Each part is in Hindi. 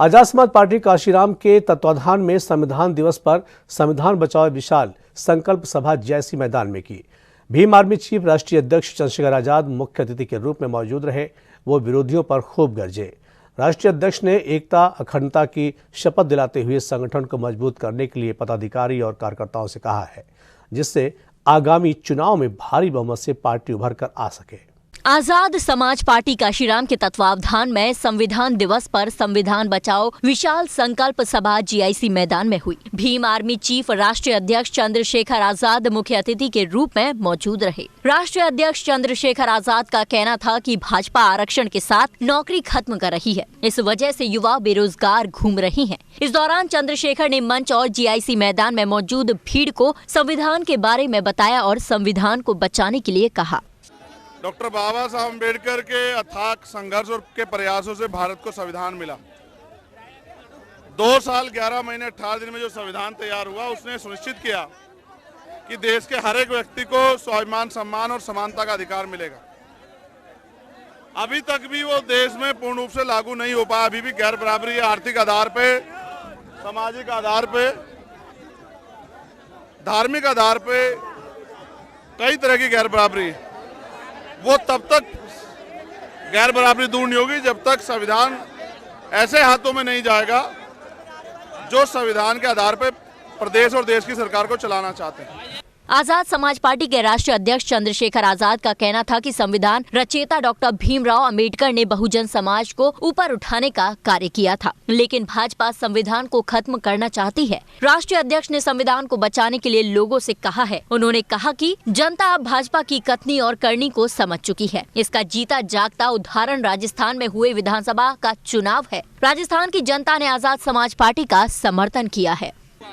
आजाद समाज पार्टी काशीराम के तत्वाधान में संविधान दिवस पर संविधान बचाओ विशाल संकल्प सभा जीआईसी मैदान में की। भीम आर्मी चीफ राष्ट्रीय अध्यक्ष चंद्रशेखर आजाद मुख्य अतिथि के रूप में मौजूद रहे। वो विरोधियों पर खूब गरजे। राष्ट्रीय अध्यक्ष ने एकता अखंडता की शपथ दिलाते हुए संगठन को मजबूत करने के लिए पदाधिकारी और कार्यकर्ताओं से कहा है, जिससे आगामी चुनाव में भारी बहुमत से पार्टी उभर कर आ सके। आजाद समाज पार्टी काशीराम के तत्वावधान में संविधान दिवस पर संविधान बचाओ विशाल संकल्प सभा जीआईसी मैदान में हुई। भीम आर्मी चीफ राष्ट्रीय अध्यक्ष चंद्रशेखर आजाद मुख्य अतिथि के रूप में मौजूद रहे। राष्ट्रीय अध्यक्ष चंद्रशेखर आजाद का कहना था कि भाजपा आरक्षण के साथ नौकरी खत्म कर रही है, इस वजह से युवा बेरोजगार घूम रही हैं। इस दौरान चंद्रशेखर ने मंच और जीआईसी मैदान में मौजूद भीड़ को संविधान के बारे में बताया और संविधान को बचाने के लिए कहा। डॉक्टर बाबा साहब अम्बेडकर के अथाक संघर्ष और के प्रयासों से भारत को संविधान मिला। 2 साल 11 महीने 18 दिन में जो संविधान तैयार हुआ, उसने सुनिश्चित किया कि देश के हर एक व्यक्ति को स्वाभिमान, सम्मान और समानता का अधिकार मिलेगा। अभी तक भी वो देश में पूर्ण रूप से लागू नहीं हो पाया। अभी भी गैर बराबरी आर्थिक आधार पे, सामाजिक आधार पे, धार्मिक आधार पे कई तरह की गैर बराबरी, वो तब तक गैर बराबरी दूर नहीं होगी जब तक संविधान ऐसे हाथों में नहीं जाएगा जो संविधान के आधार पर प्रदेश और देश की सरकार को चलाना चाहते हैं। आजाद समाज पार्टी के राष्ट्रीय अध्यक्ष चंद्रशेखर आजाद का कहना था कि संविधान रचयिता डॉक्टर भीमराव अंबेडकर ने बहुजन समाज को ऊपर उठाने का कार्य किया था, लेकिन भाजपा संविधान को खत्म करना चाहती है। राष्ट्रीय अध्यक्ष ने संविधान को बचाने के लिए लोगों से कहा है। उन्होंने कहा कि जनता अब भाजपा की कथनी और करनी को समझ चुकी है। इसका जीता जागता उदाहरण राजस्थान में हुए विधानसभा का चुनाव है। राजस्थान की जनता ने आजाद समाज पार्टी का समर्थन किया है।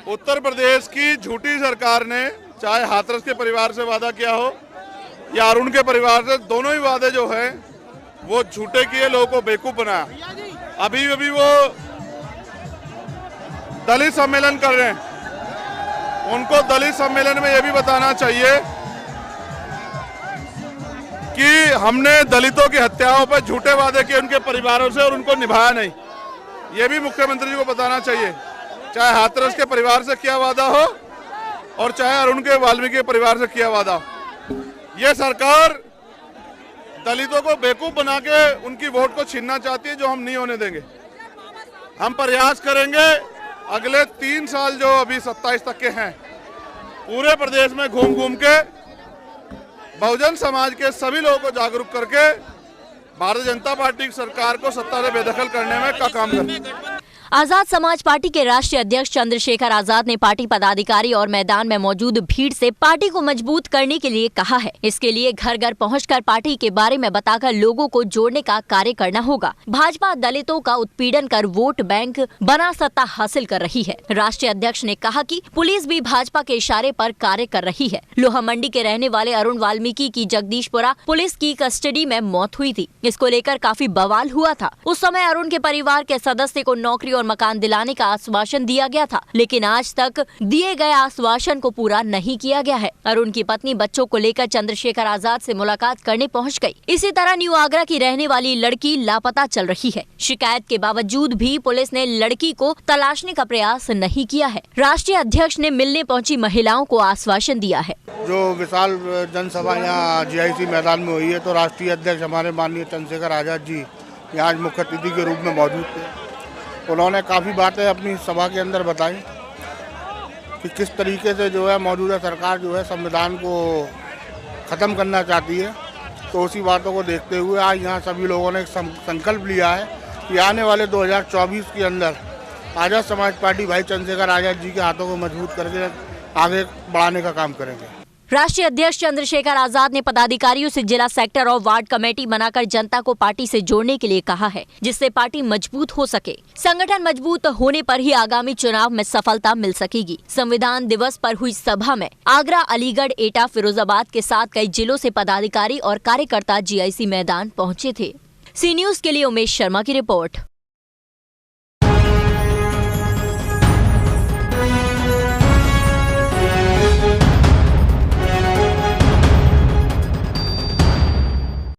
उत्तर प्रदेश की झूठी सरकार ने चाहे हाथरस के परिवार से वादा किया हो या अरुण के परिवार से, दोनों ही वादे जो है वो झूठे किए, लोगों को बेवकूफ बनाया। अभी वो दलित सम्मेलन कर रहे हैं। उनको दलित सम्मेलन में ये भी बताना चाहिए कि हमने दलितों की हत्याओं पर झूठे वादे किए उनके परिवारों से और उनको निभाया नहीं। ये भी मुख्यमंत्री जी को बताना चाहिए। चाहे हाथरस के परिवार से किया वादा हो और चाहे अरुण के वाल्मीकि परिवार से किया वादा। ये सरकार दलितों को बेवकूफ बना के उनकी वोट को छीनना चाहती है, जो हम नहीं होने देंगे। हम प्रयास करेंगे अगले 3 साल जो अभी 27 तक के हैं, पूरे प्रदेश में घूम घूम के बहुजन समाज के सभी लोगों को जागरूक करके भारतीय जनता पार्टी की सरकार को सत्ता से बेदखल करने में का काम करें। आजाद समाज पार्टी के राष्ट्रीय अध्यक्ष चंद्रशेखर आजाद ने पार्टी पदाधिकारी और मैदान में मौजूद भीड़ से पार्टी को मजबूत करने के लिए कहा है। इसके लिए घर घर पहुंचकर पार्टी के बारे में बताकर लोगों को जोड़ने का कार्य करना होगा। भाजपा दलितों का उत्पीड़न कर वोट बैंक बना सत्ता हासिल कर रही है। राष्ट्रीय अध्यक्ष ने कहा कि पुलिस भी भाजपा के इशारे पर कार्य कर रही है। लोहा मंडी के रहने वाले अरुण वाल्मीकि की जगदीशपुरा पुलिस की कस्टडी में मौत हुई थी। इसको लेकर काफी बवाल हुआ था। उस समय अरुण के परिवार के सदस्य को नौकरी और मकान दिलाने का आश्वासन दिया गया था, लेकिन आज तक दिए गए आश्वासन को पूरा नहीं किया गया है। अरुण की पत्नी बच्चों को लेकर चंद्रशेखर आजाद से मुलाकात करने पहुंच गई। इसी तरह न्यू आगरा की रहने वाली लड़की लापता चल रही है। शिकायत के बावजूद भी पुलिस ने लड़की को तलाशने का प्रयास नहीं किया है। राष्ट्रीय अध्यक्ष ने मिलने पहुंची महिलाओं को आश्वासन दिया है। जो विशाल जनसभा यहाँ जीआईसी मैदान में हुई है, तो राष्ट्रीय अध्यक्ष हमारे माननीय चंद्रशेखर आजाद जी यहाँ मुख्य अतिथि के रूप में मौजूद थे। उन्होंने काफ़ी बातें अपनी सभा के अंदर बताई कि किस तरीके से जो है मौजूदा सरकार जो है संविधान को ख़त्म करना चाहती है। तो उसी बातों को देखते हुए आज यहाँ सभी लोगों ने एक संकल्प लिया है कि आने वाले 2024 के अंदर आजाद समाज पार्टी भाई चंद्रशेखर आजाद जी के हाथों को मजबूत करके आगे बढ़ाने का काम करेंगे। राष्ट्रीय अध्यक्ष चंद्रशेखर आजाद ने पदाधिकारियों से जिला, सेक्टर और वार्ड कमेटी बनाकर जनता को पार्टी से जोड़ने के लिए कहा है, जिससे पार्टी मजबूत हो सके। संगठन मजबूत होने पर ही आगामी चुनाव में सफलता मिल सकेगी। संविधान दिवस पर हुई सभा में आगरा, अलीगढ़, एटा, फिरोजाबाद के साथ कई जिलों से पदाधिकारी और कार्यकर्ता जीआईसी मैदान पहुंचे थे। सी न्यूज़ के लिए उमेश शर्मा की रिपोर्ट।